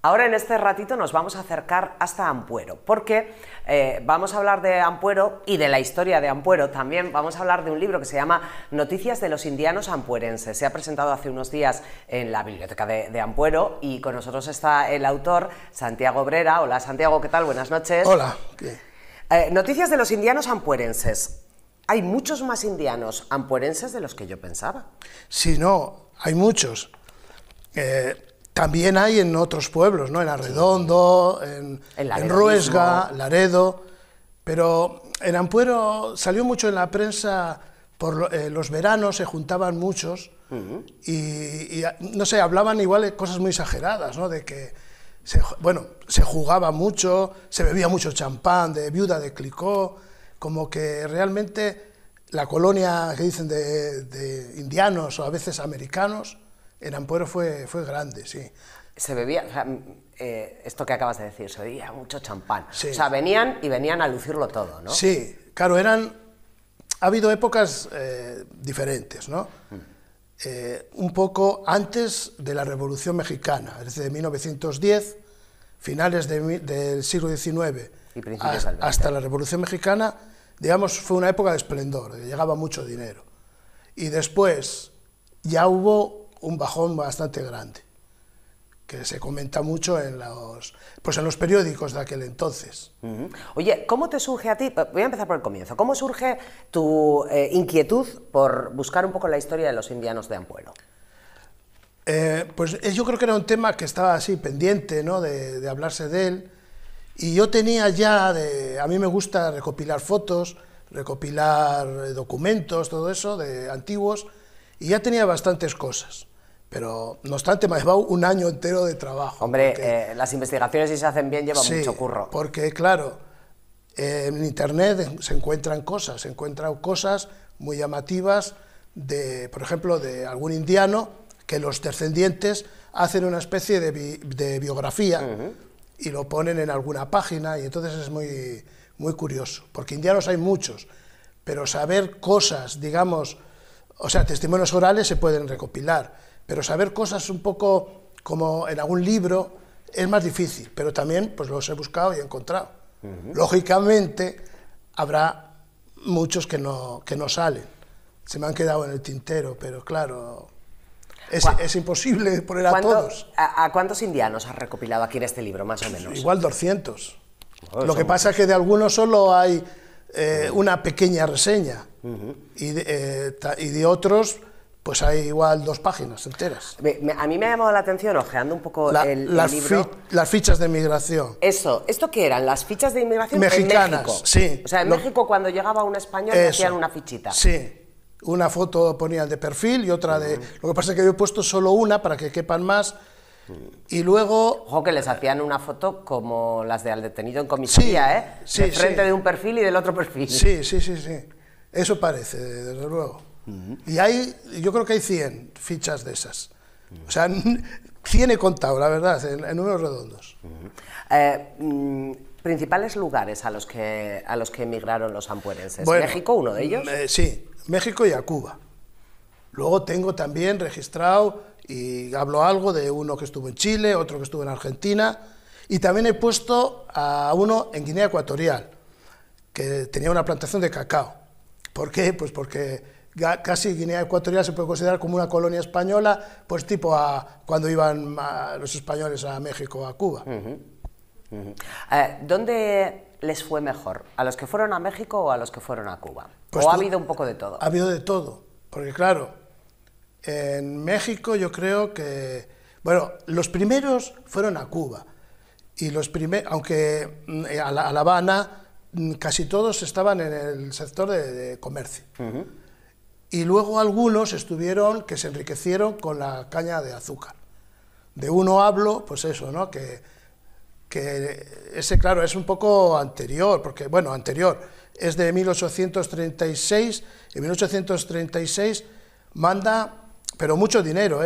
Ahora en este ratito nos vamos a acercar hasta Ampuero, porque vamos a hablar de Ampuero y de la historia de Ampuero. También vamos a hablar de un libro que se llama Noticias de los indianos ampuerenses. Se ha presentado hace unos días en la biblioteca de Ampuero y con nosotros está el autor, Santiago Brera. Hola Santiago, ¿qué tal? Buenas noches. Hola. Noticias de los indianos ampuerenses. Hay muchos más indianos ampuerenses de los que yo pensaba. Sí, no, hay muchos. También hay en otros pueblos, ¿no? En Arredondo, en Ruesga, Laredo, pero en Ampuero salió mucho en la prensa, por los veranos se juntaban muchos y no sé, hablaban igual de cosas muy exageradas, ¿no? De que, se jugaba mucho, se bebía mucho champán de Viuda de Clicquot, como que realmente la colonia que dicen de indianos o a veces americanos, en Ampuero fue grande, sí. Se bebía, o sea, esto que acabas de decir, se bebía mucho champán. Sí. O sea, venían a lucirlo todo, ¿no? Sí, claro, ha habido épocas diferentes, ¿no? Un poco antes de la Revolución Mexicana, es decir, de 1910, finales del siglo XIX, y principios del XX. Hasta la Revolución Mexicana, digamos, fue una época de esplendor, llegaba mucho dinero. Y después ya hubo un bajón bastante grande, que se comenta mucho en los periódicos de aquel entonces. Oye, ¿cómo te surge a ti? Voy a empezar por el comienzo. ¿Cómo surge tu inquietud por buscar un poco la historia de los indianos de Ampuero? Pues yo creo que era un tema que estaba así pendiente, ¿no? de hablarse de él, y yo tenía ya, a mí me gusta recopilar fotos, recopilar documentos, todo eso, de antiguos, y ya tenía bastantes cosas. Pero, no obstante, me ha llevado un año entero de trabajo. Hombre, las investigaciones, si se hacen bien, llevan mucho curro. Porque, claro, en Internet se encuentran cosas muy llamativas, por ejemplo, de algún indiano, que los descendientes hacen una especie de biografía y lo ponen en alguna página, y entonces es muy, muy curioso. Porque indianos hay muchos, pero saber cosas, digamos, o sea, testimonios orales se pueden recopilar, pero saber cosas un poco como en algún libro es más difícil, pero también pues los he buscado y he encontrado. Lógicamente habrá muchos que no salen, se me han quedado en el tintero, pero claro, es imposible poner a todos. ¿A cuántos indianos has recopilado aquí en este libro, más o menos? Igual 200. Lo que pasa es que de algunos solo hay una pequeña reseña, y de otros pues hay igual 2 páginas enteras. A mí me ha llamado la atención, ojeando un poco el libro... Las fichas de inmigración. ¿Esto qué eran? ¿Las fichas de inmigración? Mexicanas, en México? Sí. O sea, en México cuando llegaba un español le hacían una fichita. Sí, una foto ponían de perfil y otra de... Lo que pasa es que yo he puesto solo una para que quepan más, y luego... Ojo que les hacían una foto como las del detenido en comisaría, ¿eh? Sí, de frente de un perfil y del otro perfil. Sí. Eso parece, desde luego. Y yo creo que hay 100 fichas de esas. O sea, 100 he contado, la verdad, en números redondos. Principales lugares a los que emigraron los ampuerenses. Bueno, ¿México, uno de ellos? Sí, México y a Cuba. Luego tengo también registrado, y hablo algo de uno que estuvo en Chile, otro que estuvo en Argentina, y también he puesto a uno en Guinea Ecuatorial, que tenía una plantación de cacao. ¿Por qué? Pues porque casi Guinea Ecuatorial se puede considerar como una colonia española, pues tipo cuando iban los españoles a México o a Cuba. ¿Dónde les fue mejor? ¿A los que fueron a México o a los que fueron a Cuba? Pues ¿O ha habido un poco de todo? Ha habido de todo, porque claro, en México yo creo que... Bueno, los primeros fueron a Cuba, y aunque a La Habana casi todos estaban en el sector de comercio. Y luego algunos que se enriquecieron con la caña de azúcar. De uno hablo, pues eso, ¿no? Que ese, claro, es un poco anterior, porque, bueno, anterior, es de 1836, en 1836 manda, pero mucho dinero,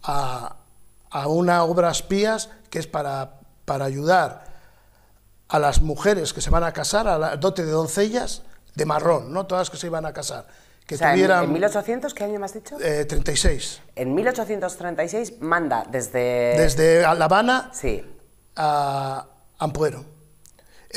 a una obra espías que es para ayudar a las mujeres que se van a casar, a la dote de doncellas, de marrón, ¿no? Todas que se iban a casar, que o sea, tuvieran... ¿en 1800 qué año me has dicho? 36. En 1836 manda desde... Desde La Habana Sí. a Ampuero.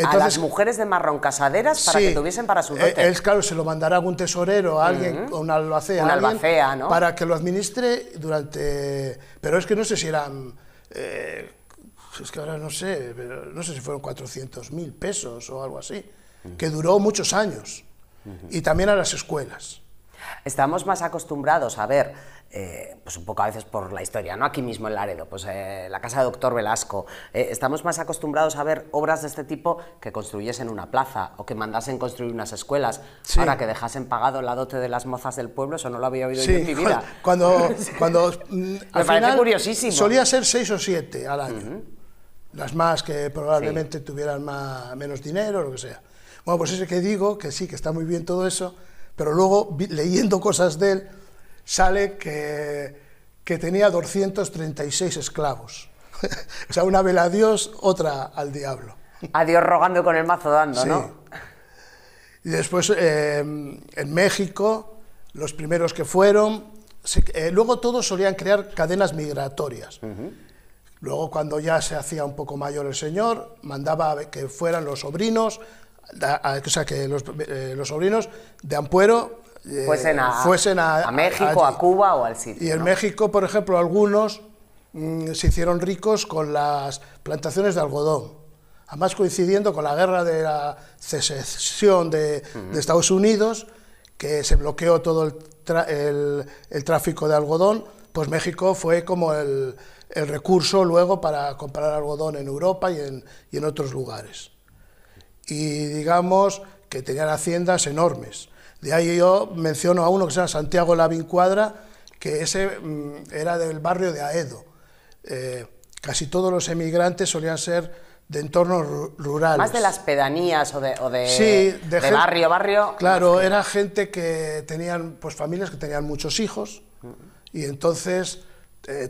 A las mujeres de Marrón casaderas para sí, que tuviesen para su dote. Él, claro, se lo mandará a algún tesorero, a alguien, un albacea, Un alguien, albacea, ¿no? para que lo administre durante... Pero es que no sé si eran... es que ahora no sé, pero no sé si fueron 400.000 pesos o algo así, que duró muchos años. Y también a las escuelas. Estamos más acostumbrados a ver, pues un poco a veces por la historia, ¿no? Aquí mismo en Laredo, pues la casa de Doctor Velasco, estamos más acostumbrados a ver obras de este tipo que construyesen una plaza o que mandasen construir unas escuelas. Sí. Ahora que dejasen pagado la dote de las mozas del pueblo, eso no lo había oído Sí, yo en mi vida. cuando Me al parece final curiosísimo. solía ser 6 o 7 al año. Las más que probablemente tuvieran menos dinero o lo que sea. Bueno, pues ese que digo, que sí, que está muy bien todo eso, pero luego, leyendo cosas de él, sale que tenía 236 esclavos. O sea, una vela a Dios, otra al diablo. A Dios rogando y con el mazo dando, Sí. ¿no? Y después, en México, los primeros que fueron, luego todos solían crear cadenas migratorias. Luego, cuando ya se hacía un poco mayor el señor, mandaba que fueran los sobrinos, o sea, que los sobrinos de Ampuero fuesen a México, allí. a Cuba o al sitio. Y en ¿no? México, por ejemplo, algunos se hicieron ricos con las plantaciones de algodón. Además, coincidiendo con la guerra de la secesión de Estados Unidos, que se bloqueó todo el tráfico de algodón, pues México fue como el recurso luego para comprar algodón en Europa y en otros lugares. Y digamos que tenían haciendas enormes. De ahí yo menciono a uno que se llama Santiago Lavín Cuadra, que ese era del barrio de Aedo. Casi todos los emigrantes solían ser de entornos rurales. Más de las pedanías o de sí, de barrio. Claro, era gente que tenían, pues familias que tenían muchos hijos, y entonces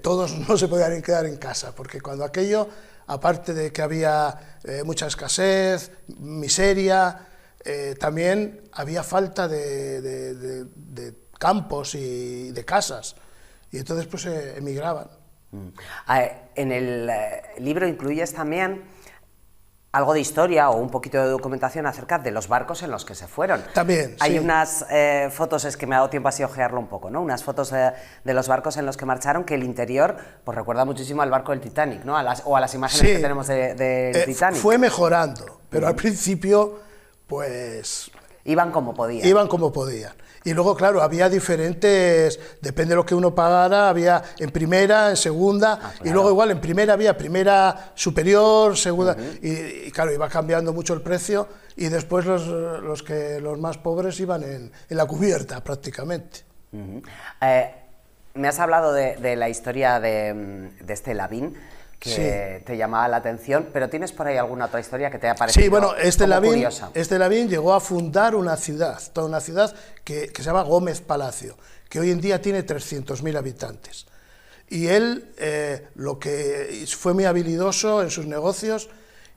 todos no se podían quedar en casa, porque cuando aquello, aparte de que había mucha escasez, miseria, también había falta de campos y de casas, y entonces pues emigraban. En el libro incluyes también algo de historia o un poquito de documentación acerca de los barcos en los que se fueron. También, Hay sí. unas fotos, es que me ha dado tiempo así a ojearlo un poco, ¿no? Unas fotos de los barcos en los que marcharon, que el interior pues recuerda muchísimo al barco del Titanic, ¿no? O a las imágenes que tenemos del Titanic. Fue mejorando, pero al principio, pues... Iban como podían. Iban como podían. Y luego, claro, había diferentes, depende de lo que uno pagara, había en primera, en segunda, claro. Y luego igual en primera había primera superior, segunda, y claro, iba cambiando mucho el precio, y después los más pobres iban en la cubierta prácticamente. Me has hablado de la historia de este Lavín, que te llamaba la atención, pero ¿tienes por ahí alguna otra historia que te haya parecido bueno, curiosa? Este Lavín llegó a fundar una ciudad, toda una ciudad que se llama Gómez Palacio, que hoy en día tiene 300.000 habitantes. Y él lo que fue muy habilidoso en sus negocios,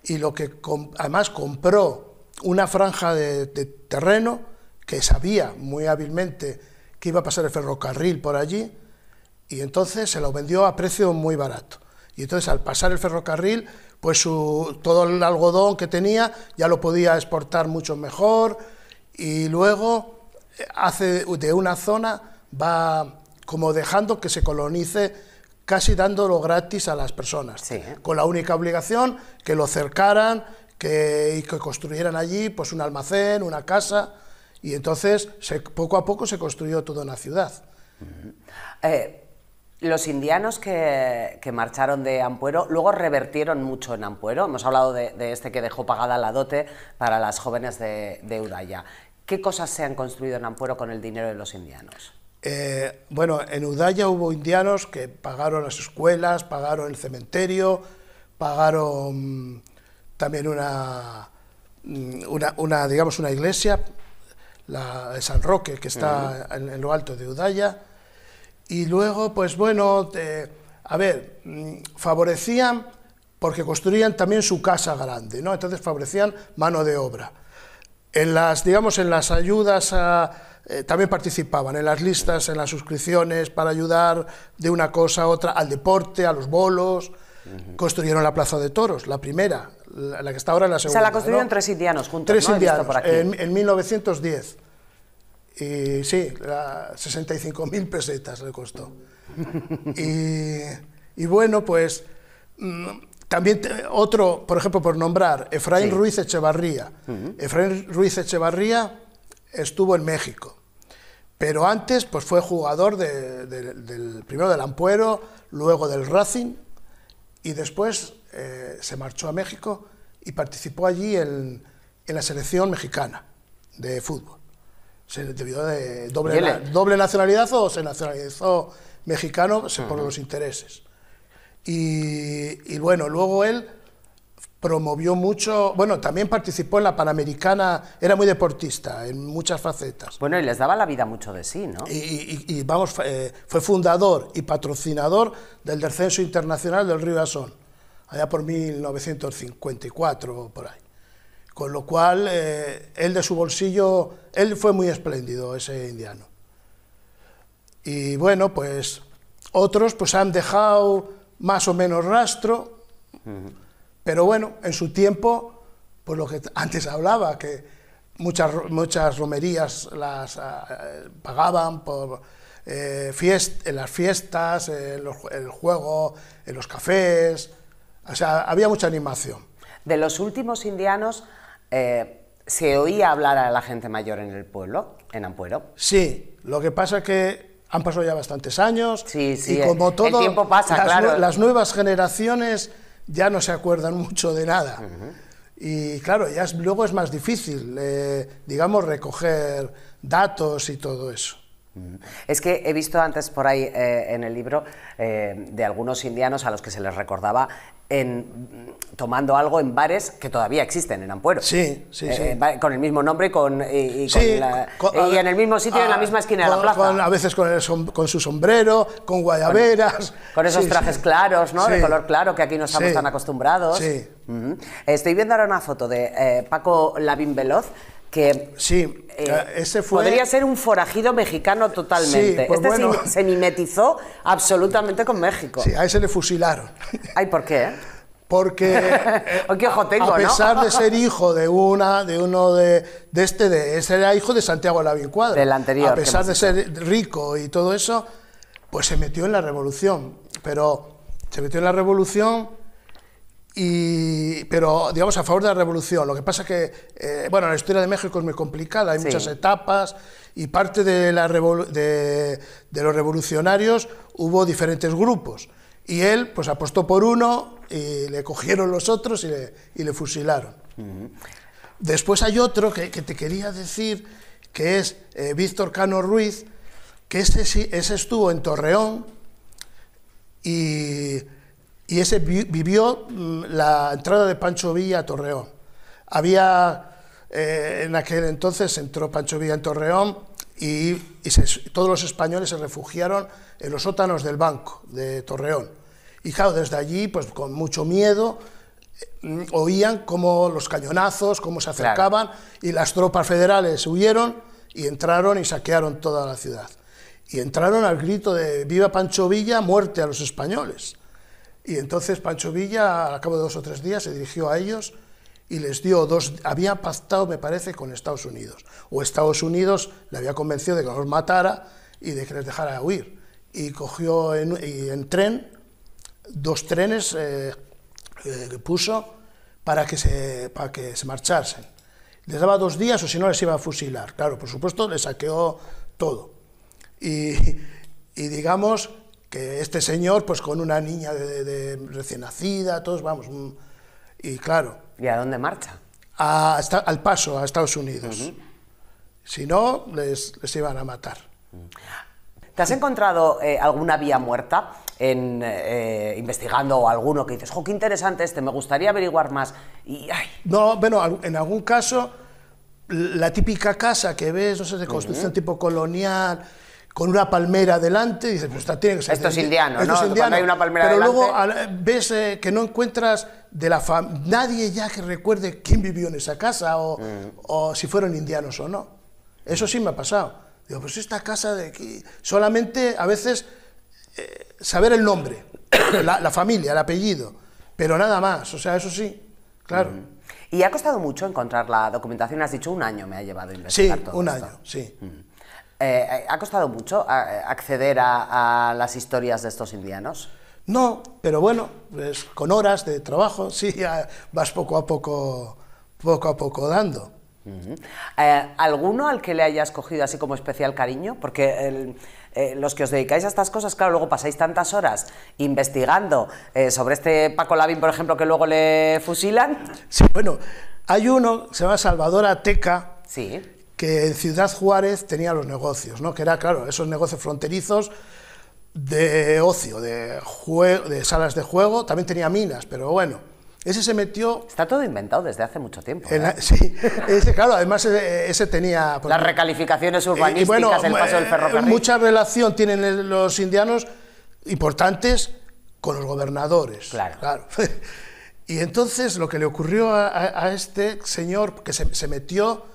y lo que además compró una franja de terreno que sabía muy hábilmente que iba a pasar el ferrocarril por allí, y entonces se lo vendió a precio muy barato. Y entonces, al pasar el ferrocarril, pues todo el algodón que tenía ya lo podía exportar mucho mejor, y luego hace de una zona, va como dejando que se colonice, casi dándolo gratis a las personas, sí, con la única obligación que lo cercaran, y que construyeran allí pues un almacén, una casa, y entonces poco a poco se construyó toda una ciudad. Los indianos que marcharon de Ampuero luego revertieron mucho en Ampuero. Hemos hablado de este que dejó pagada la dote para las jóvenes de Udaya. ¿Qué cosas se han construido en Ampuero con el dinero de los indianos? Bueno, en Udaya hubo indianos que pagaron las escuelas, pagaron el cementerio, pagaron también digamos, una iglesia, la de San Roque, que está en lo alto de Udaya. Y luego, pues bueno, favorecían, porque construían también su casa grande, ¿no? Entonces favorecían mano de obra. En las, digamos, en las ayudas también participaban, en las listas, en las suscripciones para ayudar de una cosa a otra, al deporte, a los bolos. Construyeron la Plaza de Toros, la primera, la que está ahora en la segunda. O sea, la construyeron, ¿no? 3 indianos juntos, 3 indianos, por aquí. En 1910. Y sí, 65.000 pesetas le costó. Y bueno, pues también otro, por ejemplo, por nombrar, Efraín Ruiz Echevarría. Efraín Ruiz Echevarría estuvo en México, pero antes pues fue jugador primero del Ampuero, luego del Racing, y después se marchó a México y participó allí en la selección mexicana de fútbol. Se debió de doble nacionalidad, o se nacionalizó mexicano por los intereses. Y bueno, luego él promovió mucho, bueno, también participó en la Panamericana, era muy deportista en muchas facetas. Bueno, y les daba la vida mucho de sí, ¿no? Y vamos, fue fundador y patrocinador del descenso internacional del Río Asón, allá por 1954 o por ahí. Con lo cual, él de su bolsillo, él fue muy espléndido, ese indiano. Y bueno, pues otros pues han dejado más o menos rastro, pero bueno, en su tiempo, pues lo que antes hablaba, que muchas romerías las pagaban por, en las fiestas, en el juego, en los cafés, o sea, había mucha animación. De los últimos indianos, ¿se oía hablar a la gente mayor en el pueblo, en Ampuero? Sí, lo que pasa es que han pasado ya bastantes años, sí, y como todo, el tiempo pasa, claro. Las nuevas generaciones ya no se acuerdan mucho de nada. Y claro, ya luego es más difícil, digamos, recoger datos y todo eso. Es que he visto antes por ahí en el libro de algunos indianos a los que se les recordaba tomando algo en bares que todavía existen en Ampuero. Sí, sí, sí. Con el mismo nombre y en el mismo sitio, en la misma esquina de la plaza. A veces con su sombrero, con guayaberas. Con esos trajes claros, ¿no? Sí. De color claro, que aquí no estamos tan acostumbrados. Sí. Estoy viendo ahora una foto de Paco Lavín Veloz, que sí, ese fue... podría ser un forajido mexicano totalmente. Sí, pues bueno, se mimetizó absolutamente con México. Sí, a ese le fusilaron. Ay, ¿por qué? Porque ¿Qué ojo tengo, a pesar de ser hijo ese era hijo de Santiago Lavín Cuadra, del anterior, a pesar de ser rico y todo eso, pues se metió en la revolución, pero se metió en la revolución pero digamos a favor de la revolución. Lo que pasa es que, bueno, la historia de México es muy complicada, hay muchas etapas, y parte de los revolucionarios hubo diferentes grupos, y él pues apostó por uno, y le cogieron los otros y le fusilaron. Después hay otro que te quería decir, que es Víctor Cano Ruiz, que ese estuvo en Torreón, y ese vivió la entrada de Pancho Villa a Torreón. En aquel entonces entró Pancho Villa en Torreón y todos los españoles se refugiaron en los sótanos del Banco de Torreón. Y claro, desde allí, pues con mucho miedo, oían cómo los cañonazos, cómo se acercaban, claro. Y las tropas federales huyeron y entraron y saquearon toda la ciudad. Y entraron al grito de «Viva Pancho Villa, muerte a los españoles». Y entonces Pancho Villa, al cabo de 2 o 3 días, se dirigió a ellos y les dio había pactado, me parece, con Estados Unidos. O Estados Unidos le había convencido de que los matara y de que les dejara huir. Y cogió en tren 2 trenes que puso para que se marchasen. Les daba 2 días o si no les iba a fusilar. Claro, por supuesto, les saqueó todo. Y digamos que este señor, pues con una niña recién nacida, todos vamos, y claro... ¿Y a dónde marcha? Al Paso, a Estados Unidos. Si no, les iban a matar. ¿Te has encontrado alguna vía muerta investigando alguno que dices, ¡jo, qué interesante me gustaría averiguar más! Y, ¡ay! No, bueno, en algún caso, la típica casa que ves, no sé, de construcción tipo colonial, con una palmera delante, y dices, pues esta tiene que ser... Esto es indiano, ¿no? Es indiano. Cuando hay una palmera pero delante... luego ves que no encuentras nadie ya que recuerde quién vivió en esa casa o si fueron indianos o no. Eso sí me ha pasado. Digo, pues esta casa de aquí... Solamente a veces saber el nombre, la familia, el apellido, pero nada más, o sea, eso sí, claro. ¿Y ha costado mucho encontrar la documentación? Has dicho un año me ha llevado a investigar todo un esto. año, sí. ¿Ha costado mucho acceder a las historias de estos indianos? No, pero bueno, pues con horas de trabajo, sí, ya vas poco a poco dando. ¿Alguno al que le hayas cogido así como especial cariño? Porque los que os dedicáis a estas cosas, claro, luego pasáis tantas horas investigando sobre este Paco Lavín, por ejemplo, que luego le fusilan. Sí, bueno, hay uno que se llama Salvador Ateca, sí, que en Ciudad Juárez tenía los negocios, ¿no? Que era, claro, esos negocios fronterizos de ocio, de salas de juego, también tenía minas, pero bueno, ese se metió... Está todo inventado desde hace mucho tiempo. Sí, ese, claro, además ese tenía... Las recalificaciones urbanísticas, bueno, el paso del ferrocarril. Mucha relación tienen los indianos importantes con los gobernadores. Claro. Y entonces lo que le ocurrió a este señor, que se metió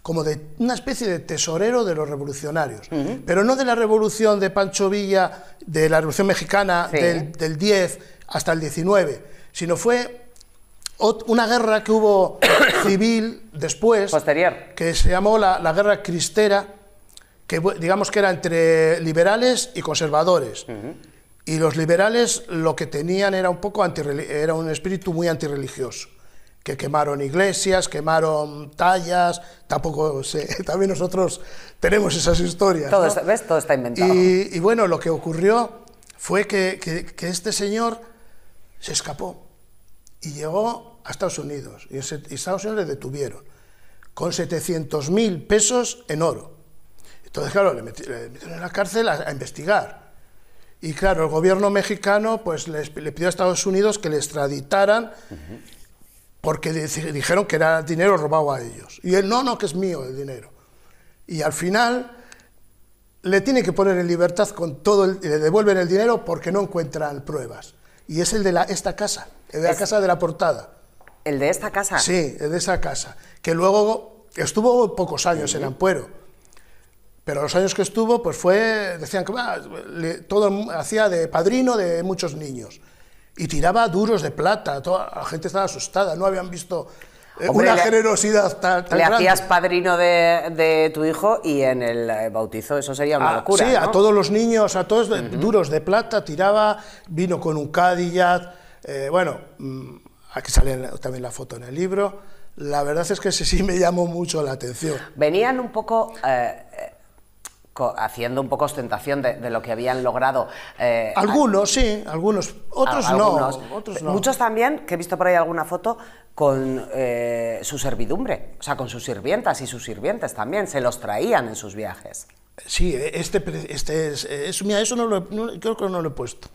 como de una especie de tesorero de los revolucionarios, pero no de la revolución de Pancho Villa, de la Revolución Mexicana, sí, del 10 hasta el 19, sino fue una guerra que hubo civil después, posterior, que se llamó la Guerra Cristera, que digamos que era entre liberales y conservadores. Y los liberales lo que tenían era era un espíritu muy antirreligioso, que quemaron iglesias, quemaron tallas, tampoco sé, también nosotros tenemos esas historias. Todo, ¿no? ¿Ves? Todo está inventado. Y bueno, lo que ocurrió fue que este señor se escapó y llegó a Estados Unidos, y Estados Unidos le detuvieron con 700.000 pesos en oro. Entonces, claro, le metieron en la cárcel a investigar. Y claro, el gobierno mexicano pues le pidió a Estados Unidos que le extraditaran, porque dijeron que era dinero robado a ellos. Y él, no, que es mío el dinero. Y al final le tienen que poner en libertad con todo, y le devuelven el dinero porque no encuentran pruebas. Y es el de esta casa, el de la casa de la portada. ¿El de esta casa? Sí, el de esa casa, que luego estuvo pocos años en Ampuero. Pero los años que estuvo, pues decían que todo hacía de padrino de muchos niños. Y tiraba duros de plata, la gente estaba asustada, no habían visto una generosidad tan grande. Le hacías padrino de tu hijo y en el bautizo eso sería una locura, sí, ¿no? a todos los niños, a todos duros de plata, tiraba, vino con un Cadillac, bueno, aquí sale también la foto en el libro. La verdad es que ese sí me llamó mucho la atención. Venían un poco... haciendo un poco ostentación de lo que habían logrado. Algunos sí, algunos, otros no. Muchos también, que he visto por ahí alguna foto, con su servidumbre, o sea, con sus sirvientas y sus sirvientes también, se los traían en sus viajes. Sí, mira, eso creo que no lo he puesto.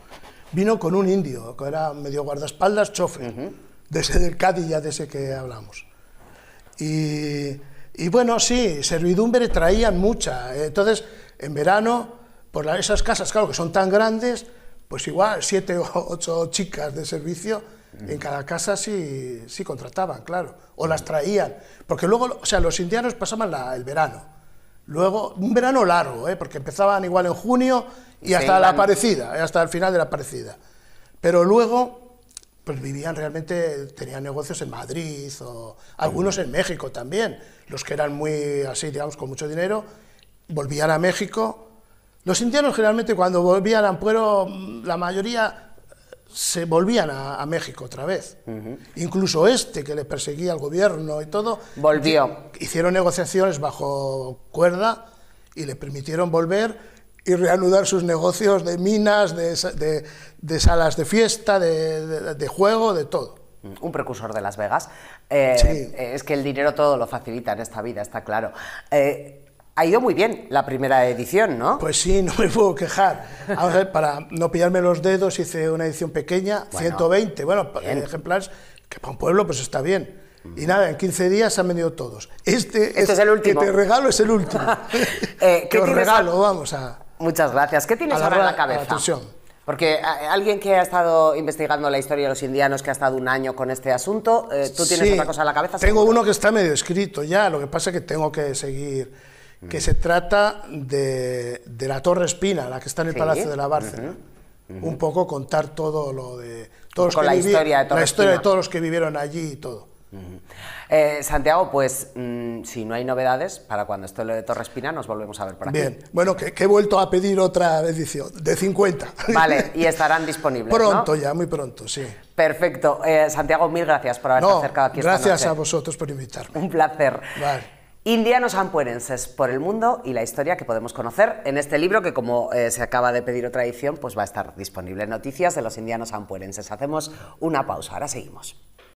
Vino con un indio, que era medio guardaespaldas, chofer, del Cadillac, de ese que hablamos. Y bueno, sí, servidumbre traían mucha. Entonces, en verano, por esas casas, claro, que son tan grandes, pues igual 7 o 8 chicas de servicio en cada casa sí contrataban, claro, o las traían. Porque luego, o sea, los indianos pasaban el verano. Luego, un verano largo, porque empezaban igual en junio y hasta la Aparecida, hasta el final de la Aparecida. Pero luego... pues vivían realmente, tenían negocios en Madrid, o algunos en México también, los que eran muy así, digamos, con mucho dinero, volvían a México. Los indianos generalmente cuando volvían a Ampuero, la mayoría se volvían a México otra vez. Incluso que le perseguía al gobierno y todo, volvió. Hicieron negociaciones bajo cuerda y le permitieron volver y reanudar sus negocios de minas, de salas de fiesta, de juego, de todo. Un precursor de Las Vegas. Sí. Es que el dinero todo lo facilita en esta vida, está claro. Ha ido muy bien la primera edición, ¿no? Pues sí, no me puedo quejar. A ver, para no pillarme los dedos hice una edición pequeña, 120, bueno, ejemplares, que para un pueblo pues está bien. Y nada, en 15 días se han vendido todos. Este es el último. Que te regalo es el último. Que os regalo, vamos a... Muchas gracias. ¿Qué tienes ahora en la cabeza? Porque alguien que ha estado investigando la historia de los indianos, que ha estado un año con este asunto, ¿tú tienes otra cosa en la cabeza? Tengo uno que está medio escrito ya, lo que pasa es que tengo que seguir, que se trata de la Torre Espina, la que está en el Palacio de la Bárcena. Un poco contar todo lo de... Todos con la historia de todos los que vivieron allí y todo. Santiago, pues si no hay novedades, para cuando esté lo de Torre Espina nos volvemos a ver por aquí. Bien, bueno, que he vuelto a pedir otra edición, de 50. Vale, y estarán disponibles, pronto, ¿no? Ya, muy pronto, sí. Perfecto. Santiago, mil gracias por haberte acercado aquí esta noche. Gracias a vosotros por invitarme. Un placer. Vale. Indianos ampuerenses por el mundo y la historia que podemos conocer en este libro que, como se acaba de pedir otra edición, pues va a estar disponible. Noticias de los indianos ampuerenses. Hacemos una pausa, ahora seguimos.